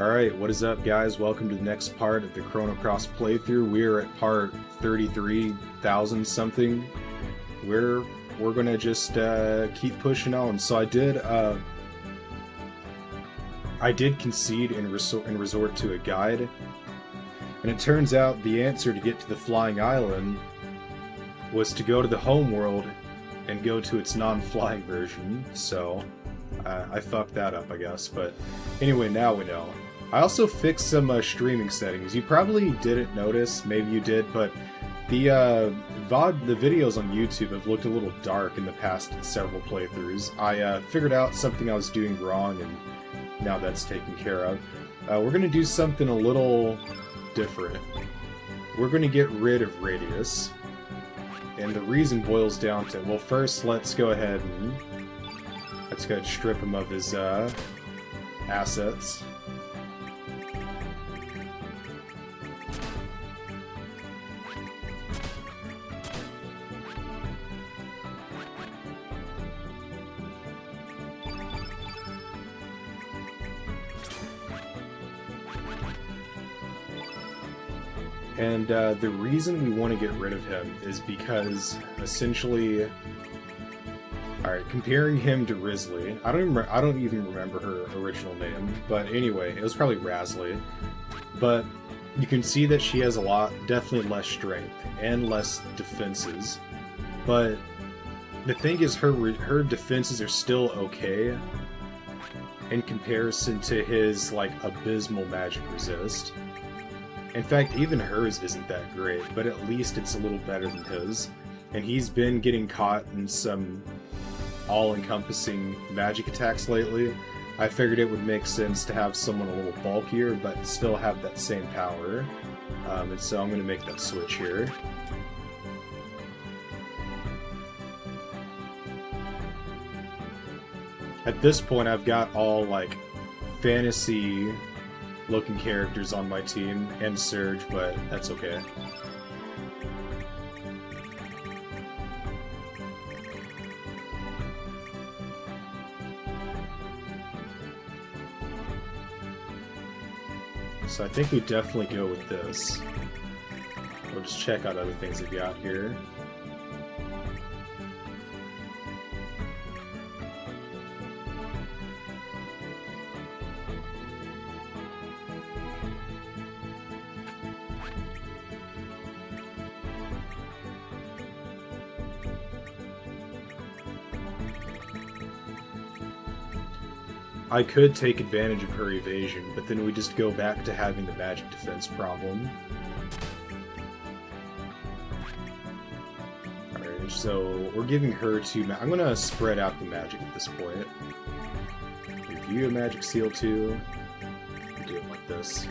Alright, what is up guys? Welcome to the next part of the Chrono Cross playthrough. We are at part 33,000 something. We're gonna just keep pushing on. So I did concede and resort to a guide. And it turns out the answer to get to the Flying Island was to go to the home world and go to its non-flying version. So I fucked that up, I guess. But anyway, now we know. I also fixed some streaming settings. You probably didn't notice, maybe you did, but the videos on YouTube have looked a little dark in the past several playthroughs. I figured out something I was doing wrong, and now that's taken care of. We're going to do something a little different. We're going to get rid of Radius, and the reason boils down to, well, first let's go ahead and strip him of his assets. And the reason we want to get rid of him is because, essentially, alright, comparing him to Risley, I don't even remember her original name, but anyway, it was probably Rasley. But you can see that she has definitely less strength and less defenses. But the thing is, her defenses are still okay in comparison to his, like, abysmal magic resist. In fact, even hers isn't that great, but at least it's a little better than his. And he's been getting caught in some all-encompassing magic attacks lately. I figured it would make sense to have someone a little bulkier, but still have that same power. And so I'm going to make that switch here. At this point, I've got all, like, fantasy looking characters on my team, and Surge, but that's okay. So I think we definitely go with this. We'll just check out other things we've got here. I could take advantage of her evasion, but then we just go back to having the magic defense problem. Alright, so we're giving her I'm gonna spread out the magic at this point. Review a magic seal too. Do it like this.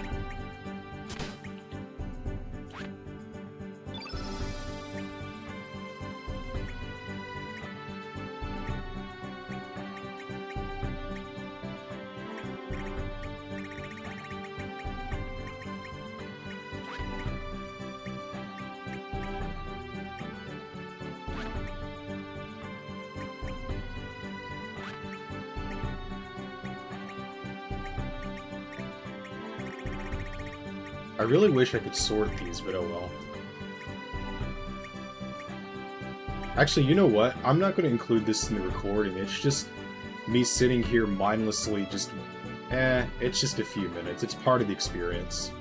I really wish I could sort these, but oh well. Actually, you know what? I'm not going to include this in the recording. It's just me sitting here mindlessly it's just a few minutes. It's part of the experience.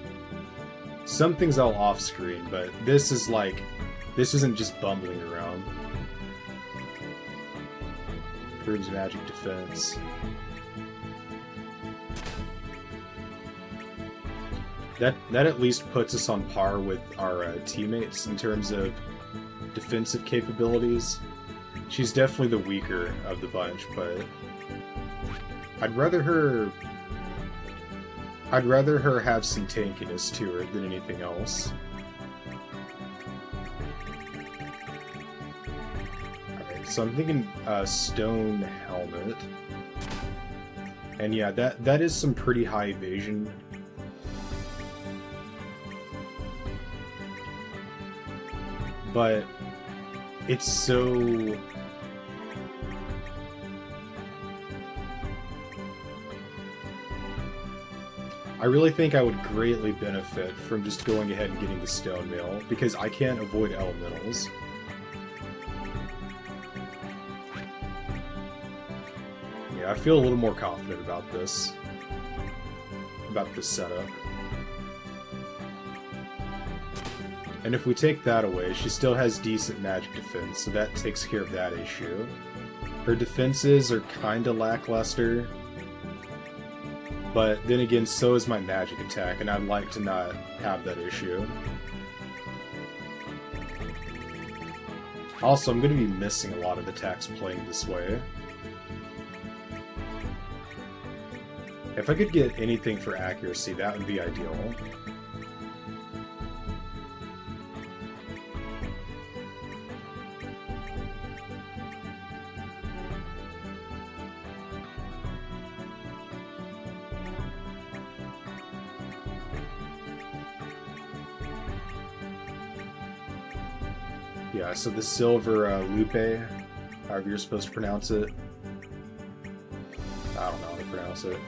Some things I'll off-screen, but this isn't just bumbling around. Improves magic defense. That at least puts us on par with our teammates in terms of defensive capabilities. She's definitely the weaker of the bunch, but I'd rather her have some tankiness to her than anything else. Alright, so I'm thinking stone helmet. And yeah, that is some pretty high evasion. But it's so I really think I would greatly benefit from just going ahead and getting the stone mail, because I can't avoid elementals. Yeah, I feel a little more confident about this setup. And if we take that away, she still has decent magic defense, so that takes care of that issue. Her defenses are kinda lackluster, but then again, so is my magic attack, and I'd like to not have that issue. Also, I'm going to be missing a lot of attacks playing this way. If I could get anything for accuracy, that would be ideal. Yeah, so the silver lupe, however you're supposed to pronounce it. I don't know how to pronounce it.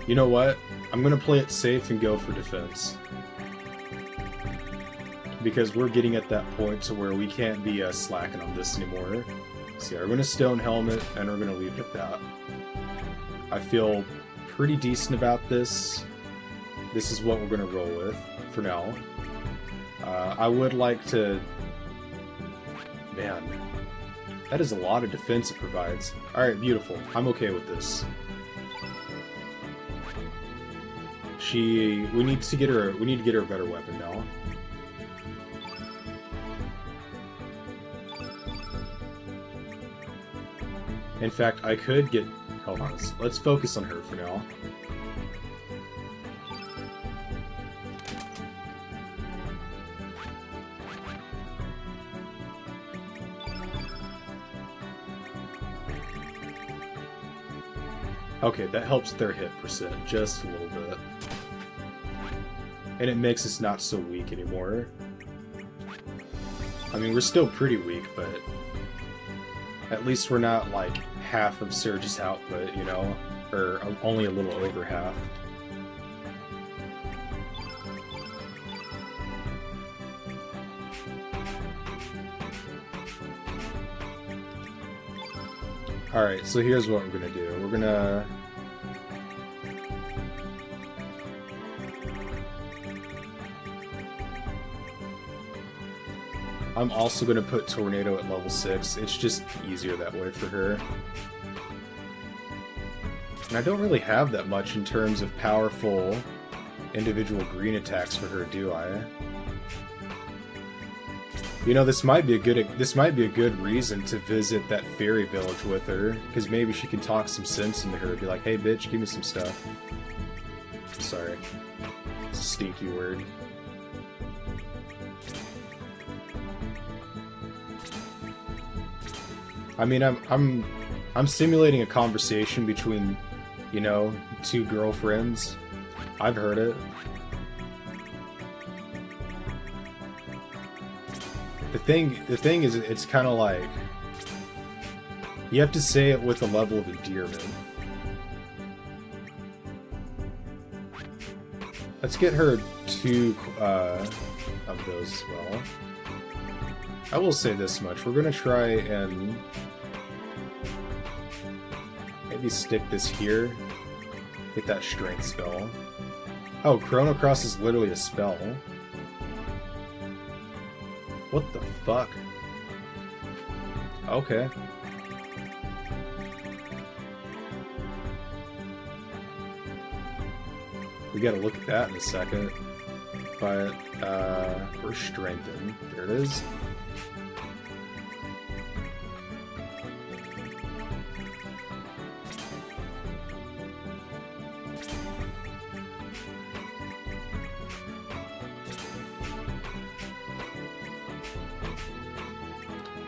You know what? I'm gonna play it safe and go for defense. Because we're getting at that point to where we can't be slacking on this anymore. So yeah, we're gonna stone helmet and we're gonna leave it at that. I feel pretty decent about this. This is what we're gonna roll with for now. I would like to... Man, that is a lot of defense it provides. Alright, beautiful. I'm okay with this. We need to get her a better weapon now. In fact, I could get... Hold on, let's focus on her for now. Okay, that helps their hit percent just a little bit. And it makes us not so weak anymore. I mean, we're still pretty weak, but at least we're not like half of Surge's output, you know? Or only a little over half. Alright, so here's what we're gonna do. We're gonna... I'm also going to put Tornado at level 6. It's just easier that way for her. And I don't really have that much in terms of powerful individual green attacks for her, do I? You know, this might be a good reason to visit that fairy village with her, because maybe she can talk some sense into her, be like, "Hey bitch, give me some stuff." Sorry. It's a stinky word. I mean, I'm simulating a conversation between, you know, two girlfriends. I've heard it. The thing is, it's kind of like you have to say it with a level of endearment. Let's get her 2 of those as well. I will say this much: we're gonna try and maybe stick this here. Get that strength spell. Oh, Chrono Cross is literally a spell. What the fuck? Okay. We gotta look at that in a second. But, we're strengthened. There it is.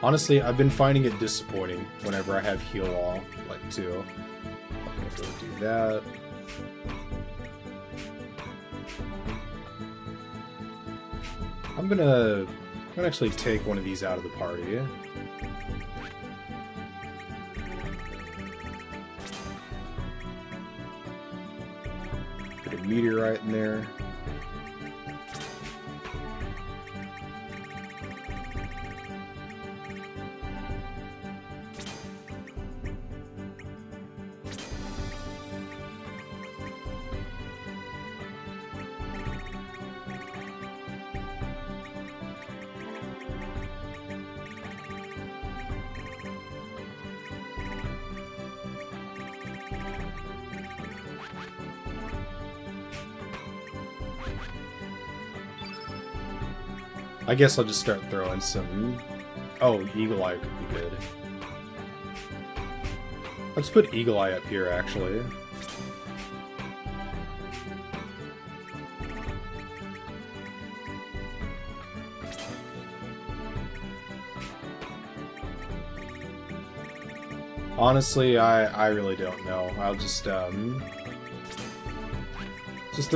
Honestly, I've been finding it disappointing whenever I have heal all, like, too. Okay, go do that. I'm gonna actually take one of these out of the party. Put a meteorite in there. I guess I'll just start throwing some... Oh, Eagle Eye could be good. Let's put Eagle Eye up here, actually. Honestly, I really don't know. I'll just throw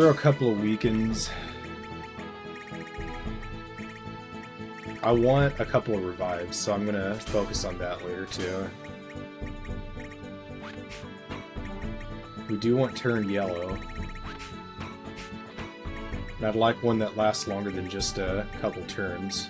a couple of weakens. I want a couple of revives, so I'm gonna focus on that later too. We do want turn yellow. And I'd like one that lasts longer than just a couple turns.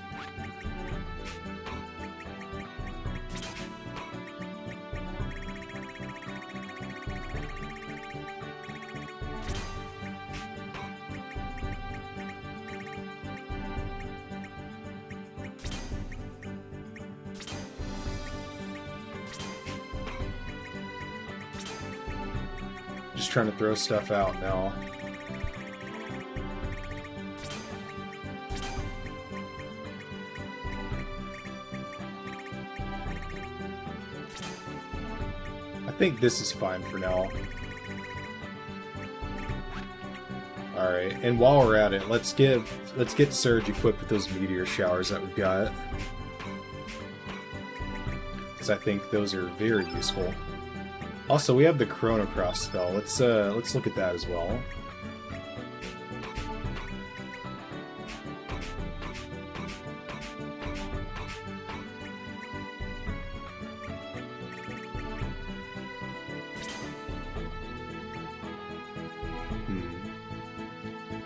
Just trying to throw stuff out now. I think this is fine for now. Alright, and while we're at it, let's get Surge equipped with those meteor showers that we've got. Because I think those are very useful. Also, we have the Chrono spell. Let's look at that as well.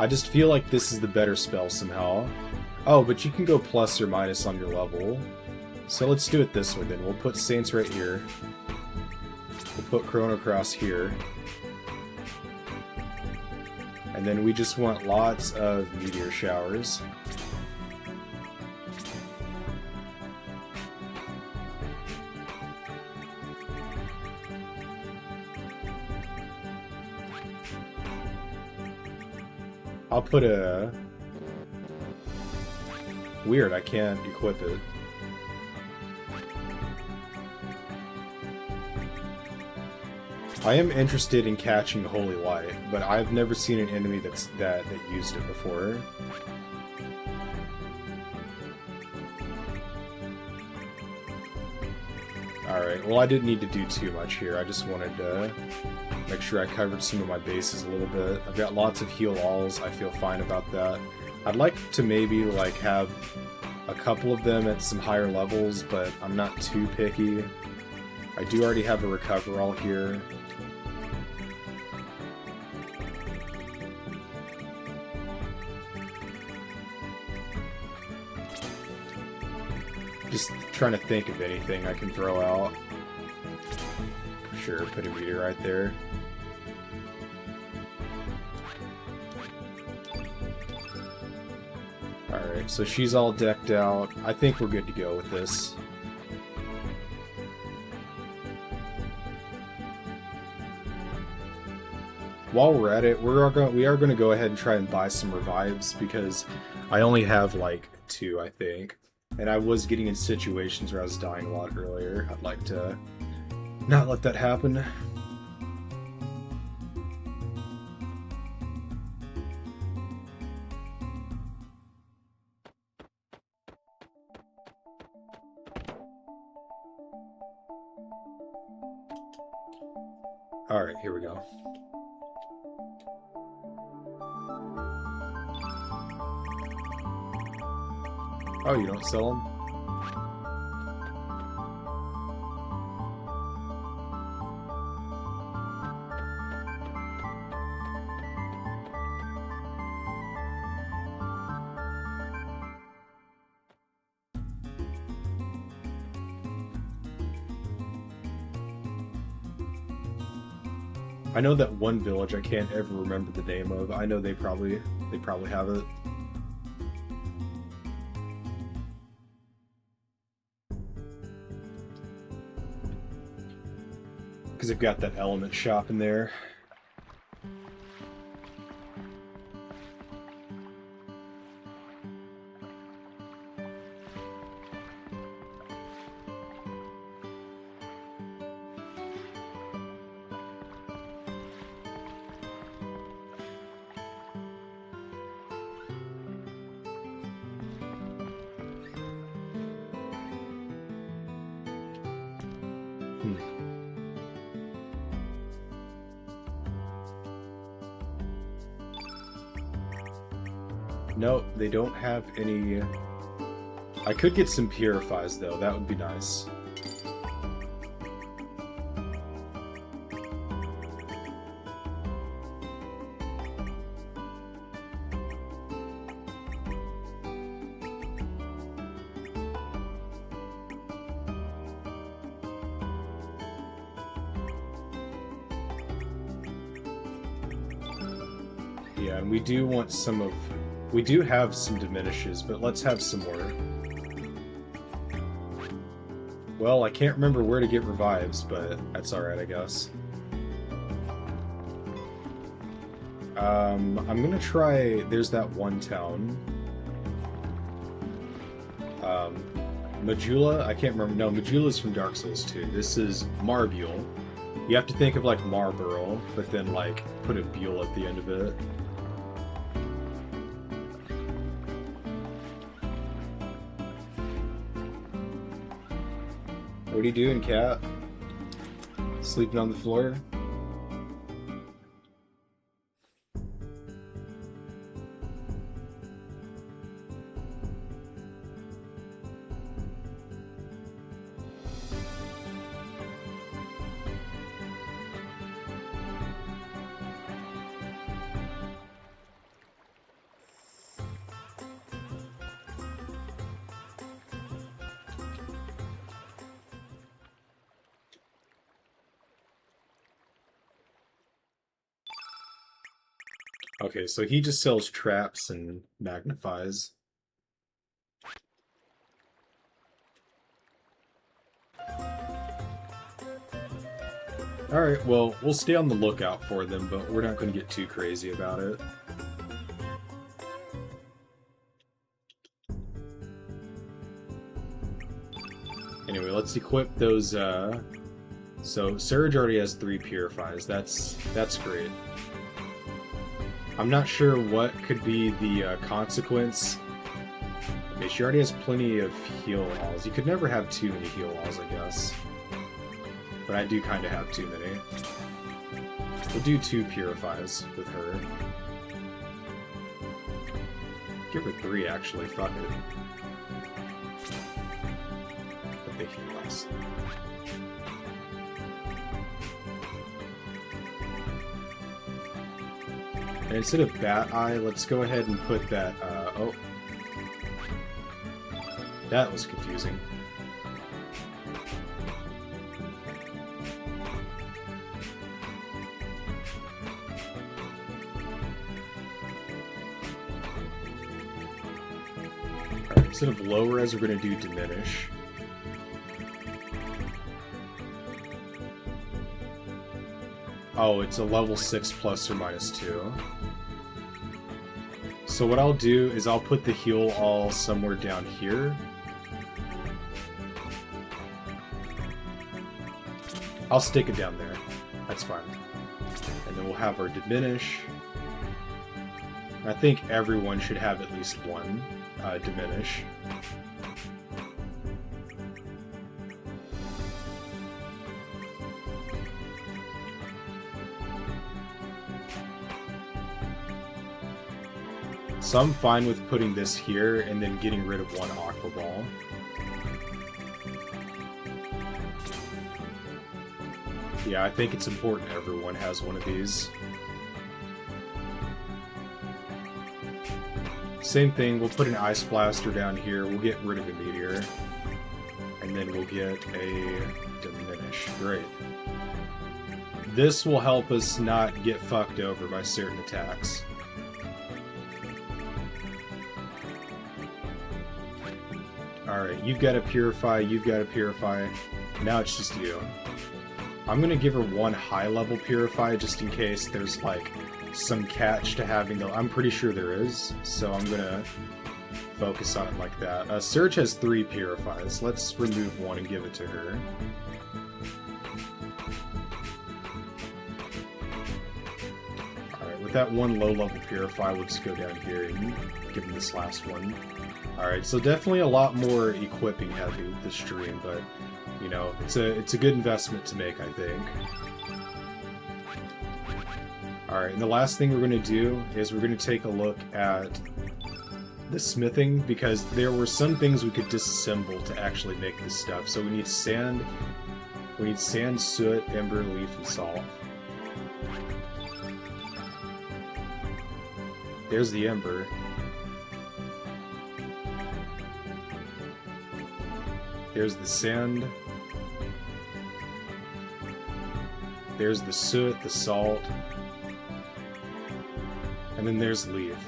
I just feel like this is the better spell somehow. Oh, but you can go plus or minus on your level. So let's do it this way then. We'll put Saints right here. We'll put Chrono here. And then we just want lots of meteor showers. I'll put a... Weird, I can't equip it. I am interested in catching Holy Light, but I've never seen an enemy that used it before. Alright, well I didn't need to do too much here. I just wanted to make sure I covered some of my bases a little bit. I've got lots of heal alls. I feel fine about that. I'd like to maybe like have a couple of them at some higher levels, but I'm not too picky. I do already have a recover all here. Just trying to think of anything I can throw out. For sure, put a meteor right there. Alright, so she's all decked out. I think we're good to go with this. While we're at it, we are going to go ahead and try and buy some revives, because I only have like 2, I think. And I was getting in situations where I was dying a lot earlier. I'd like to not let that happen. Alright, here we go. Oh, you don't sell them? I know that one village I can't ever remember the name of. I know they probably have it. Because they've got that element shop in there. No, they don't have any... I could get some purifies, though. That would be nice. Yeah, and we do want some of... We do have some diminishes, but let's have some more. Well, I can't remember where to get revives, but that's alright, I guess. I'm gonna try... There's that one town. Majula? I can't remember. No, Majula's from Dark Souls 2. This is Marbule. You have to think of, like, Marlborough, but then, like, put a Buell at the end of it. What are you doing, cat? Sleeping on the floor? Okay, so he just sells traps and magnifies. Alright, well, we'll stay on the lookout for them, but we're not going to get too crazy about it. Anyway, let's equip those, So, Surge already has 3 purifies. That's great. I'm not sure what could be the consequence. Okay, she already has plenty of heal alls. You could never have too many heal alls, I guess. But I do kind of have too many. We'll do 2 purifies with her. Give her 3, actually. Fuck it. But they heal less. And instead of Bat Eye, let's go ahead and put that, oh. That was confusing. Alright, instead of low res, we're going to do diminish. Oh, it's a level 6 plus or minus 2. So what I'll do is I'll put the heal all somewhere down here. I'll stick it down there. That's fine. And then we'll have our diminish. I think everyone should have at least one diminish. So I'm fine with putting this here and then getting rid of one Aqua Ball. Yeah, I think it's important everyone has one of these. Same thing, we'll put an Ice Blaster down here, we'll get rid of a Meteor. And then we'll get a Diminish. Great. This will help us not get fucked over by certain attacks. Alright, you've got to Purify, you've got to Purify. Now it's just you. I'm gonna give her one high-level Purify just in case there's, like, some catch to having the... I'm pretty sure there is, so I'm gonna focus on it like that. Surge has 3 Purifies. Let's remove one and give it to her. Alright, with that one low-level Purify, we'll just go down here and give him this last one. Alright, so definitely a lot more equipping heavy this stream, but, you know, it's a good investment to make, I think. Alright, and the last thing we're going to do is we're going to take a look at the smithing, because there were some things we could disassemble to actually make this stuff. So we need sand, soot, ember, leaf, and salt. There's the ember. There's the sand. There's the soot, the salt. And then there's leaf.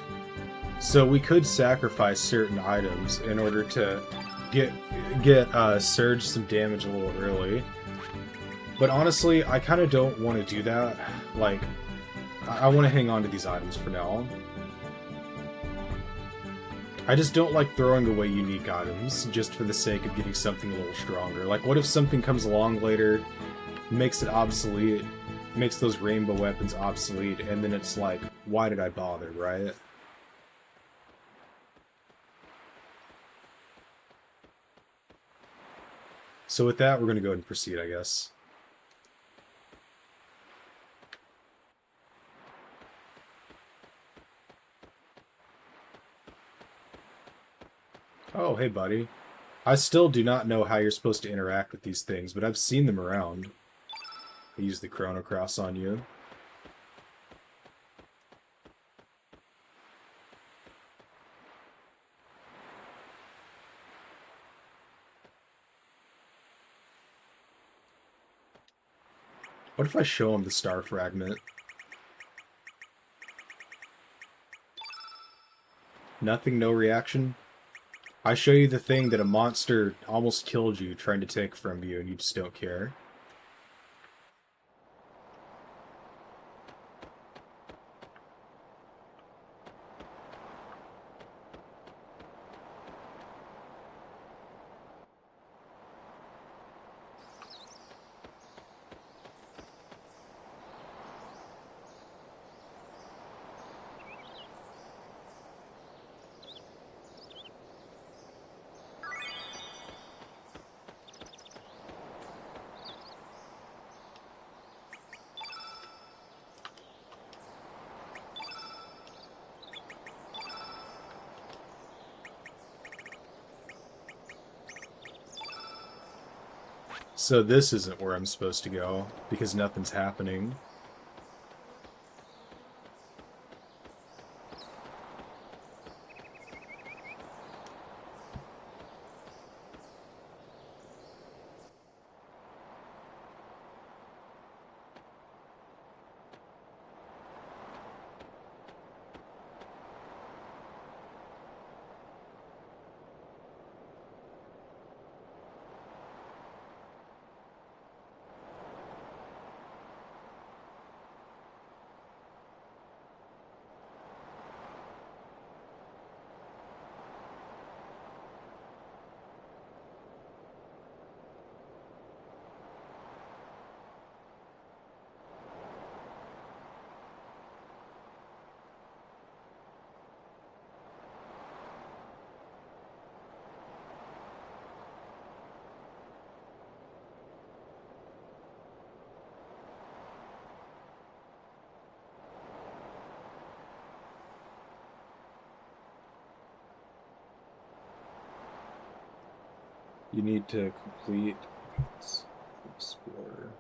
So we could sacrifice certain items in order to get Surge some damage a little early. But honestly, I kind of don't want to do that. Like, I want to hang on to these items for now. I just don't like throwing away unique items just for the sake of getting something a little stronger. Like, what if something comes along later, makes it obsolete, makes those rainbow weapons obsolete, and then it's like, why did I bother, right? So with that, we're going to go ahead and proceed, I guess. Oh, hey buddy. I still do not know how you're supposed to interact with these things, but I've seen them around. I use the Chrono Cross on you. What if I show him the Star Fragment? Nothing, no reaction? I show you the thing that a monster almost killed you trying to take from you and you just don't care. So this isn't where I'm supposed to go, because nothing's happening. You need to complete Explorer.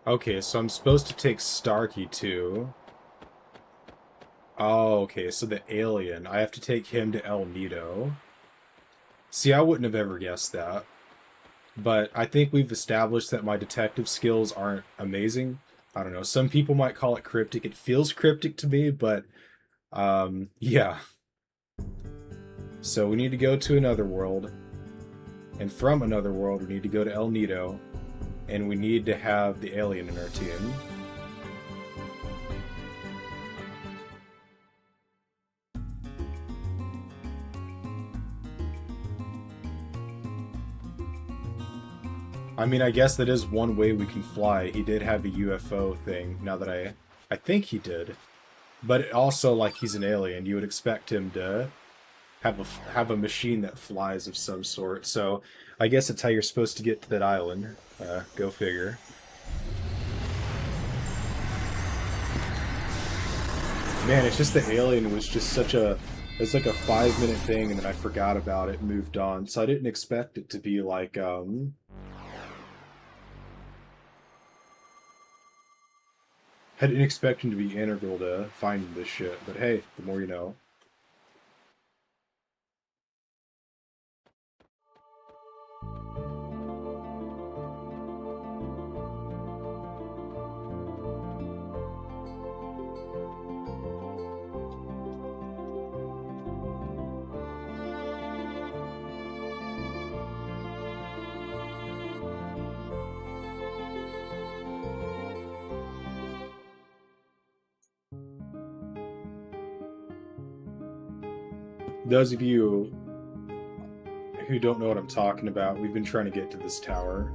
Okay, so I'm supposed to take Starkey too. Oh, okay, so the alien. I have to take him to El Nido. See, I wouldn't have ever guessed that. But I think we've established that my detective skills aren't amazing. I don't know. Some people might call it cryptic. It feels cryptic to me, but yeah. So we need to go to another world. And from another world, we need to go to El Nido. And we need to have the alien in our team. I mean, I guess that is one way we can fly. He did have a UFO thing, now that I think he did. But also, like, he's an alien. You would expect him to have a machine that flies of some sort. So, I guess it's how you're supposed to get to that island. Go figure. Man, it's just the alien was just such a... It's like a 5-minute thing, and then I forgot about it and moved on. So I didn't expect it to be like, I didn't expect him to be integral to finding this shit, but hey, the more you know. Those of you who don't know what I'm talking about, we've been trying to get to this tower.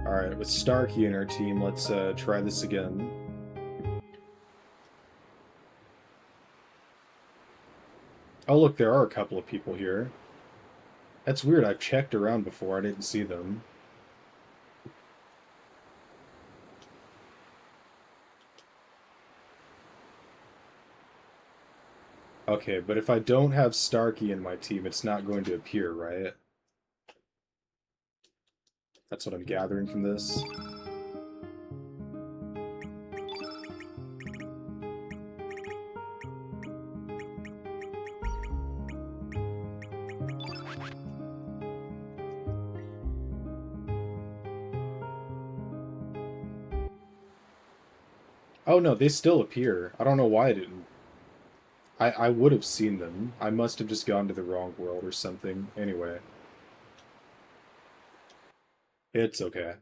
Alright, with Starkey in our team, let's try this again. Oh look, there are a couple of people here. That's weird, I've checked around before, I didn't see them. Okay, but if I don't have Starkey in my team, it's not going to appear, right? That's what I'm gathering from this. Oh no, they still appear. I don't know why I didn't. I would have seen them. I must have just gone to the wrong world or something. Anyway. It's okay.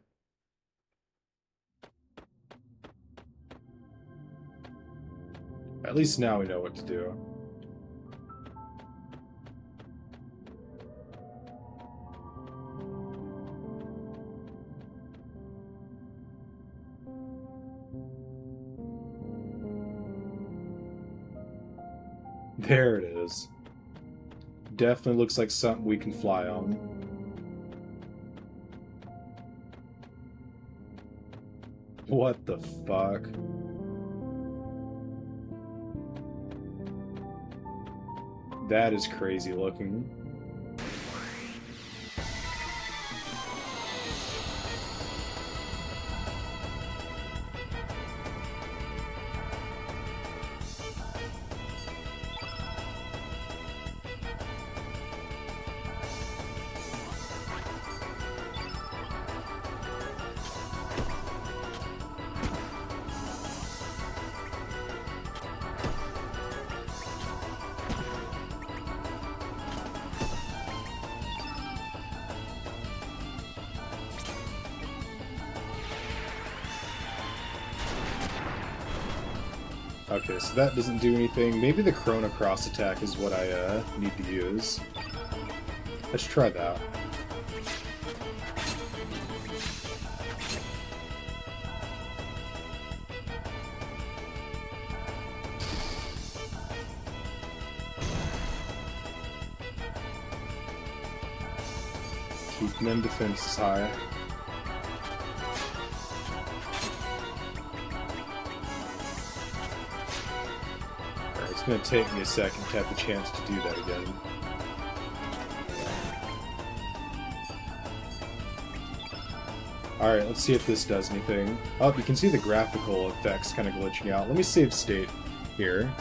At least now we know what to do. There it is. Definitely looks like something we can fly on. What the fuck? That is crazy looking. Okay, so that doesn't do anything. Maybe the Chrono cross attack is what I need to use. Let's try that. Keeping them defenses high. Alright, it's gonna take me a second to have the chance to do that again. Alright, let's see if this does anything. Oh, you can see the graphical effects kind of glitching out. Let me save state here.